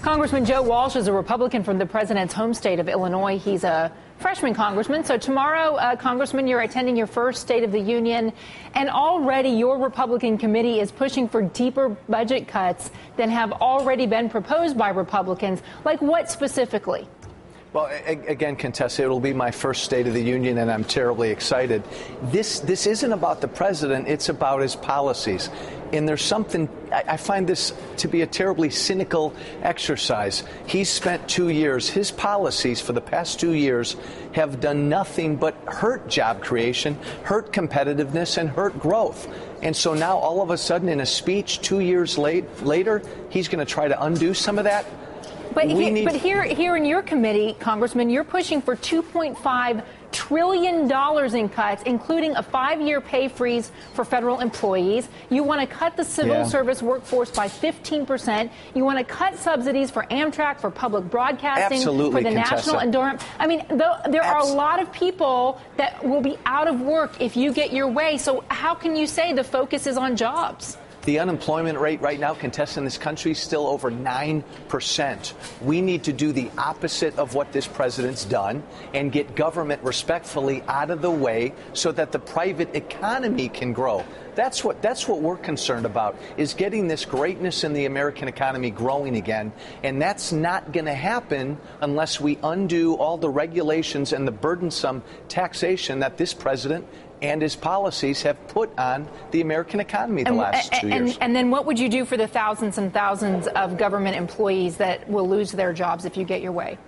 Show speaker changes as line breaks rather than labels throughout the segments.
Congressman Joe Walsh is a Republican from the president's home state of Illinois. He's a freshman congressman. So tomorrow, Congressman, you're attending your first State of the Union. And already your Republican committee is pushing for deeper budget cuts than have already been proposed by Republicans. Like what specifically?
Well, again, Contessa, it'll be my first State of the Union, and I'm terribly excited. This isn't about the president. It's about his policies. And there's something, I find this to be a terribly cynical exercise. He's spent 2 years, his policies for the past 2 years have done nothing but hurt job creation, hurt competitiveness, and hurt growth. And so now all of a sudden in a speech 2 years later, he's going to try to undo some of that.
But here in your committee, Congressman, you're pushing for $2.5 trillion in cuts, including a 5-year pay freeze for federal employees. You want to cut the civil service workforce by 15%. You want to cut subsidies for Amtrak, for public broadcasting,
Absolutely,
for the
Contessa.
national endurance. I mean, there are a lot of people that will be out of work if you get your way. So how can you say the focus is on jobs?
The unemployment rate right now, Contessa, in this country is still over 9%. We need to do the opposite of what this president's done and get government respectfully out of the way so that the private economy can grow. That's what we're concerned about, is getting this greatness in the American economy growing again. And that's not going to happen unless we undo all the regulations and the burdensome taxation that this president and his policies have put on the American economy the last 2 years.
And then what would you do for the thousands and thousands of government employees that will lose their jobs if you get your way?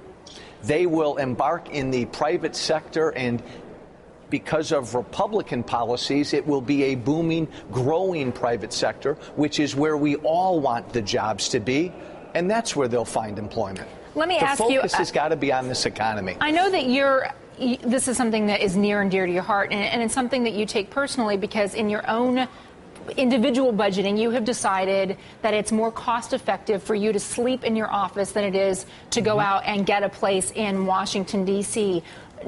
They will embark in the private sector, and because of Republican policies, it will be a booming, growing private sector, which is where we all want the jobs to be, and that's where they'll find employment.
Let me ask you.
The focus has got to be on this economy.
I know that this is something that is near and dear to your heart, and it's something that you take personally because in your own individual budgeting, you have decided that it's more cost effective for you to sleep in your office than it is to go out and get a place in Washington, D.C.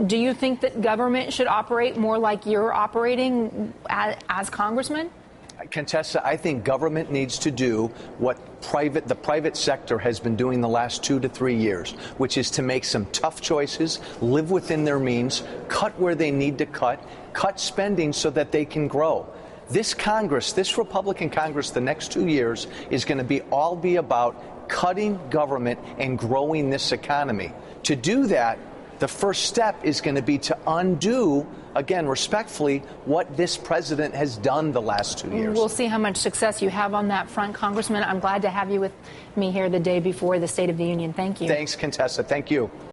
Do you think that government should operate more like you're operating as congressman?
Contessa, I think government needs to do what the private sector has been doing the last 2 to 3 years, which is to make some tough choices, live within their means, cut where they need to cut spending so that they can grow. This Congress, this Republican Congress, the next 2 years is going to be about cutting government and growing this economy. To do that, the first step is going to be to undo, again, respectfully, what this president has done the last 2 years.
We'll see how much success you have on that front, Congressman. I'm glad to have you with me here the day before the State of the Union. Thank you.
Thanks, Contessa. Thank you.